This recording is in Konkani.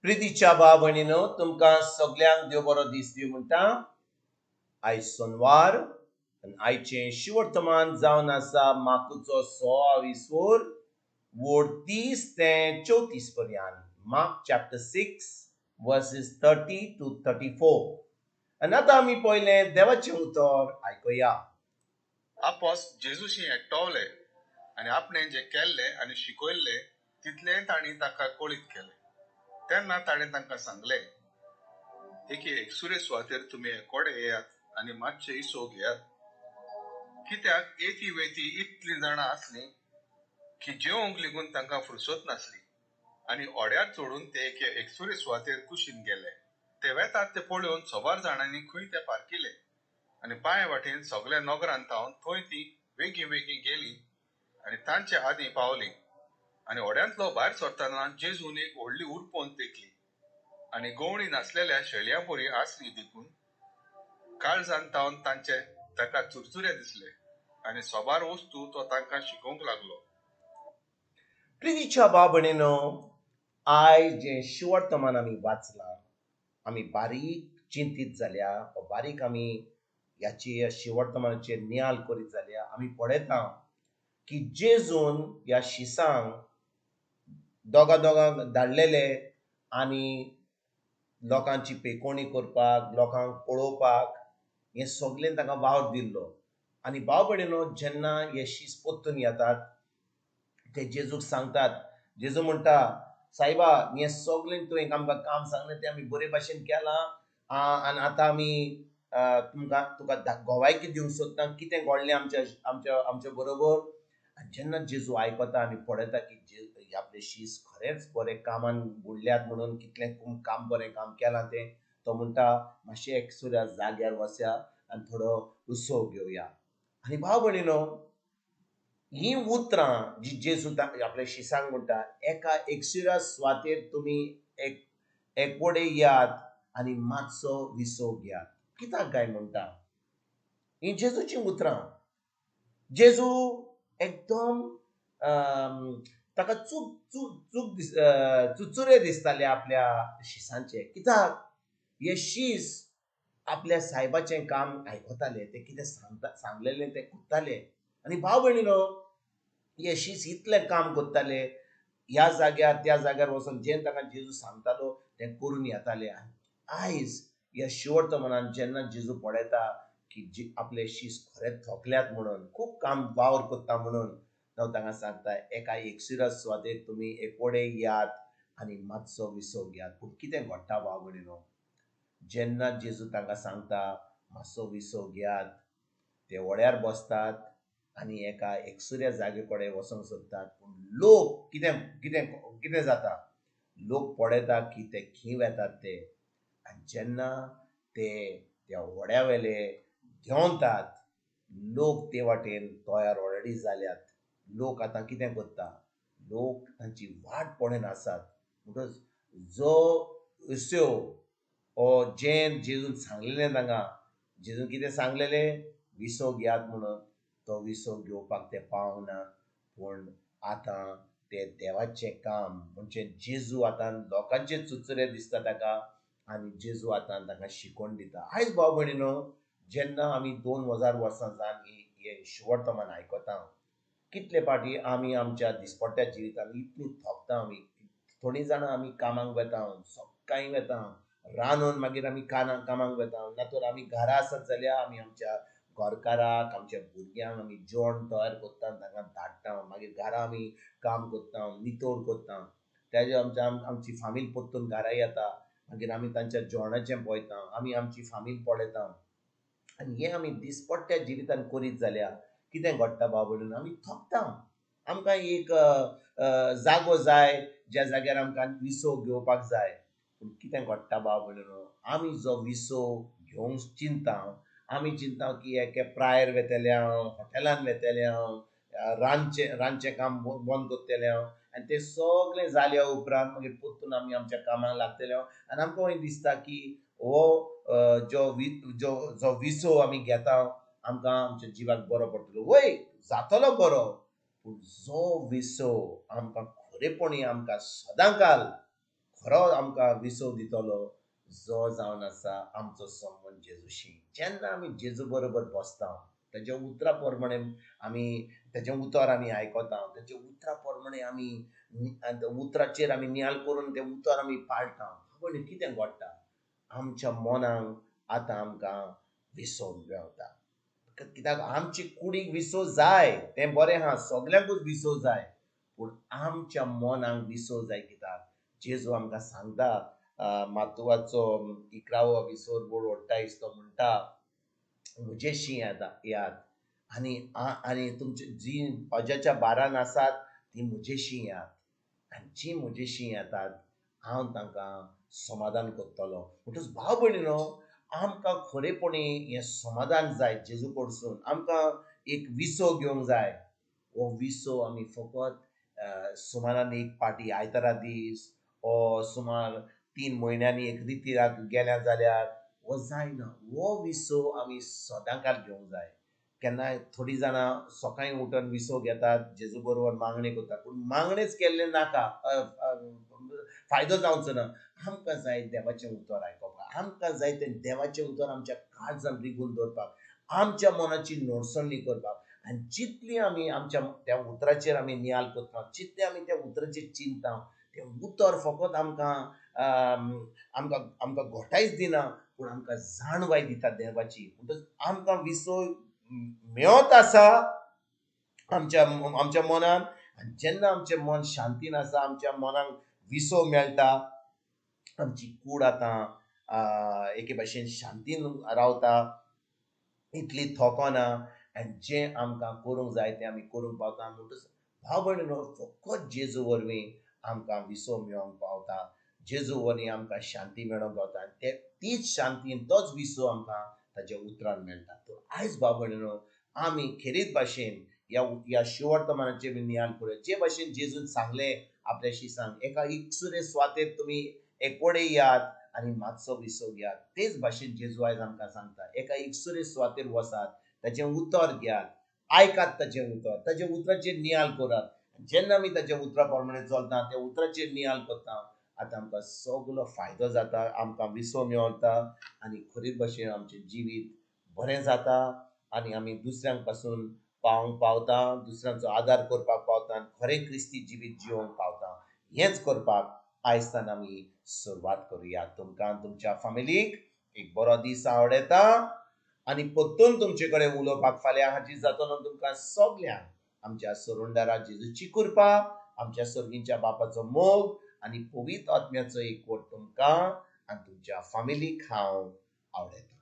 प्रितीच्या भाव भयणीनो, तुमकां सगळ्यांक देव बरो दीस दिवं म्हणटा. आयज सोनवार आनी आयचें शिवर्तमान जावन आसा मार्कचो 16 वोड 30 ते 34 पर्यंत. मार्क चॅप्टर 6 वर्सेस 30 to 34. आनी आतां आमी पयलें देवाचें उतर आयकुया. आपोस जेजूशी एकटवले आनी आपणें जें केल्लें आनी शिकयल्लें तितलें तांणी ताका कळीत केलें. तेन्ना ताणें तांकां सांगलें, एके एकसुरे सुवातेर तुमी एकोडे येयात आनी मातशे इसो घेयात. कित्याक एती वेती इतलीं जाणां आसलीं की जेवंक लेगून तांकां फुरसत नासली. आनी ओड्यार चोडून ते एके एकसुरे सुवातेर कुशीन गेले. ते वेतात ते पळोवन सोबार जाणांनी खंय ते पारकिले. आनी पांय वाटेन सगळ्या नगरांत थावन थंय ती वेगी वेगी गेली आनी तांचे आदीं पावली. आनी ओड्यांतलो भायर सरतना जेजून एक व्हडली उरपोन तेकली. आनी गवणी नासलेल्या शेळयां पोरी आसली देखून काळजान थावन तांचे ताका चुरचुरे दिसले. आनी सोबार वस्तू तो तांकां शिकोवंक लागलो. प्रितीच्या भाव भयणीनो, आयज जें शिवर्तमान आमी वाचलां, आमी बारीक चिंतीत जाल्या, बारीक आमी ह्याची शिवर्तमानाचेर नियाल करीत जाल्या. आमी पळयता की जेजून ह्या शिसांक दोगांक धाडलेले आनी लोकांची पेकोवणी करपाक, लोकांक पळोवपाक हें सगळें ताका वावर दिल्लो. आनी भाव भयणीनो, जेन्ना हे शीस परतून येतात ते जेजूक सांगतात. जेजू म्हणटा, सायबा, हें सगळें तुवें आमकां काम सांगलें तें आमी बरे भाशेन केलां. आनी आतां आमी तुका गोवायकी दिवंक सोदता, कितें घडलें आमच्या बरोबर. आनी जेन्ना जेजू आयकता आनी पळयता की आपले शीस खरेंच बरें कामान बुडल्यात म्हणून, कितलें काम बरें काम केलां तें, तो म्हणटा, मातशें एकसुऱ्या जाग्यार वसया आनी थोडो उसो घेवया. आनी भाव भयणीनो, ही उतरां जी जेजू आपल्या शिसांक म्हणटा, एका एकसुऱ्या सुवातेर तुमी एकवडे यात आनी मातसो विसो घेयात. कित्याक काय म्हणटा? ही जेजूची उतरां. जेजू एकदम ताका चुचुरे दिसताले आपल्या शिसांचे. कित्याक हे शीस आपल्या सायबाचें काम आयकताले, ते कितें सांगलेलें तें करताले. आनी भाव भयणीनो, हे शीस इतलें काम करताले, ह्या जाग्यार त्या जाग्यार वचून जें ताका जेजू सांगतालो तें करून येताले. आयज ह्या शिवर्तमानांत जेन्ना जेजू पळयता की आपले शीस खरेंच थोकल्यात म्हणून, खूब काम वावर करता म्हणून, तो तांकां सांगता, एका एकसुऱ्या सुवातेर तुमी एकवडे यात आनी मातसो विसो घेयात. पूण कितें घडटा भाव भयणीनो? जेन्ना जेजू तांकां सांगता मातसो विसो घेयात, ते वड्यार बसतात आनी एका एकसुऱ्या जागे कडेन वचोंक सोदतात. पूण लोक कितें जाता? लोक पळयता की ते खीव येतात ते. आनी जेन्ना ते त्या वड्यावेले देंवतात, लोक ते वाटेन तयार ऑलरेडी जाल्यात. लोक आतां कितें करता? लोक तांची वाट पळोवन आसात. म्हणटच जो विसो जें जेजून सांगलेलें तांकां, जेजून कितें सांगलेलें? विसो घेयात म्हणून. तो विसो घेवपाक ते पावनात. पूण आतां ते देवाचें काम म्हणजे जेजू आतां लोकांचे चुचुरे दिसता ताका आनी जेजू आतां तांकां शिकोवन दिता. आयज भाव भयणीनो, जेन्ना आमी 2000 वर्सां जावन हें शिवर्तमान आयकता, कितले फावटी आमी आमच्या दिसपट्ट्या जिवितांत इतलीं थकता. आमी थोडीं जाणां आमी कामाक वेता, सकाळीं वेता, रांदून मागीर आमी कामाक वेता. नातर आमी घरा आसत जाल्यार आमी आमच्या घरकाराक, आमच्या भुरग्यांक आमी जेवण तयार करता, तांकां धाडटा. मागीर घरा आमी काम करता, नितळ करता. तेजे आमची फामील परतून घरा येता. मागीर आमी तांच्या जेवणाचें पळयता, आमी आमची फामील पळयता. आनी हें आमी दिसपट्ट्या जिवितांत करीत जाल्यार कितें घडटा भाव भयणीनो? आमी थकता. आमकां एक जागो जाय, ज्या जाग्यार आमकां विसो घेवपाक जाय. पूण कितें घडटा भाव भयणीनो? आमी जो विसो घेवंक चिंतता, आमी चिंतता की एके प्रायर वेतलें हांव, हॉटेलांत वेतलें हांव, रांदचें काम बंद करतलें हांव. आनी तें सगळें जाल्या उपरांत मागीर परतून आमी आमच्या कामाक लागतले हांव. आनी आमकां दिसता की हो जो विसो आमी घेता, आमकां आमच्या जिवाक बरो पडटलो. वय, जातलो बरो. पूण जो विसो आमकां खरेपणी आमकां सदां काल खरो आमकां विसव दितलो जो जावन आसा आमचो संबंद जेजूशी. जेन्ना आमी जेजू बरोबर बसता, तेज्या उतरा प्रमाणे आमी तेजें उतर आमी आयकता, तेज्या उतरा प्रमाणे आमी उतराचेर आमी नियाल करून तें उतर आमी पाळटा, पण कितें घडटा? आमच्या मनाक आतां आमकां विसव मेळटा. कित्याक आमची कुडीक विसव जाय तें बरें आहा, सगल्यांकूच विसव जाय, पूण आमच्या मनाक विसव जाय. कित्याक जेजू आमकां सांगता, मातुवाचो 11वो विसव बोड ओडटायस तो म्हणटा, म्हजेशी याद आनी तुमची जी अजाच्या बारान आसात ती म्हजेशी याद, आनी जी म्हजेशी येतात हांव तांकां समाधान करतलो. म्हणटच भाव भयणीनो, आमकां खरेपणी हें समाधान जाय जेजू कडसून. आमकां एक विसव घेवंक जाय. हो विसव आमी फकत सुमारान एक पाटी आयतारा दीस ओ सुमार 3 म्हयन्यांनी एक रितीराक गेल्या जाल्यार हो जायना. हो विसव आमी सदांकाळ घेवंक जाय. केन्नाय थोडीं जाणां सकाळीं उठून विसव घेतात, जेजू बरोबर मागणी करतात, पूण मागणेच केल्ले नाका, फायदो जावचो ना. आमकां जाय देवाचें उतर आयकपाक, आमकां जाय तें देवाचें उतर आमच्या काळजांत रिगून दवरपाक, आमच्या मनाची नडसणणी करपाक. आनी जितली आमी आमच्या त्या उतराचेर आमी नियाल करता, जितले आमी त्या उतराचेर चिंतता, तें उतर फकत आमकां आमकां घोटायच दिना, पूण आमकां जाणवाय दिता देवाची. म्हणटच आमकां विसव मेळत आसा आमच्या मनान, आनी जेन्ना आमचें मन शांतीन आसा, आमच्या मनाक विसव मेळटा, आमची कूड आतां एके भाशेन शांतीन रावता, इतली थोकोना, आनी जें आमकां करूंक जाय तें आमी करूंक पावता. म्हणटच भाव भयणीनो, फकत जेजू वरवीं आमकां विसव मेळोंक पावता, जेजू वरवीं आमकां शांती मेळोंक पावता, आनी तीच शांती तोच विसव आमकां ताच्या उतरान मेळटा. तो आयज भाव भयणीनो, आमी खेरीत भाशेन ह्या शिवर्तमानाचेर नियाल करूया. जे भाशेन जेजून सांगलें आपल्या शिसांक, एका एकसुरे सुवातेर तुमी एकवडे यात आनी मातसो विसव घेयात. तेच भाशेन जेजू आयज आमकां सांगता, एका एकसुरे सुवातेर वसात, ताचें उतर घेयात, आयकात ताचें उतर, ताच्या उतराचेर नियाल करात. जेन्ना आमी ताच्या उतरा प्रमाणे चलता, त्या उतराचेर नियाल करता, आतां आमकां सगलो फायदो जाता, आमकां विसव मेळटा, आनी खरीच भाशेन आमचें जिवीत बरें जाता, आनी आमी दुसऱ्यांक पासून पावोंक पावता, दुसऱ्यांचो आदार करपाक पावता, आनी खरें क्रिस्ती जिवीत जिवंक पावता. हेंच करपाक आयजसान आमी सुरवात करुया. तुमकां तुमच्या फॅमिलीक एक बरो दीस आवडेता, आनी परतून तुमचे कडेन उलोवपाक फाल्यां हाजीर जातलो. तुमकां सगल्यांक आमच्या सोरुंडारा जेजूची कृपा, आमच्या सर्गींच्या बापाचो मोग आनी पवित्र आत्म्याचो एकवट तुमकां आनी तुमच्या फॅमिलीक हांव आवडयता.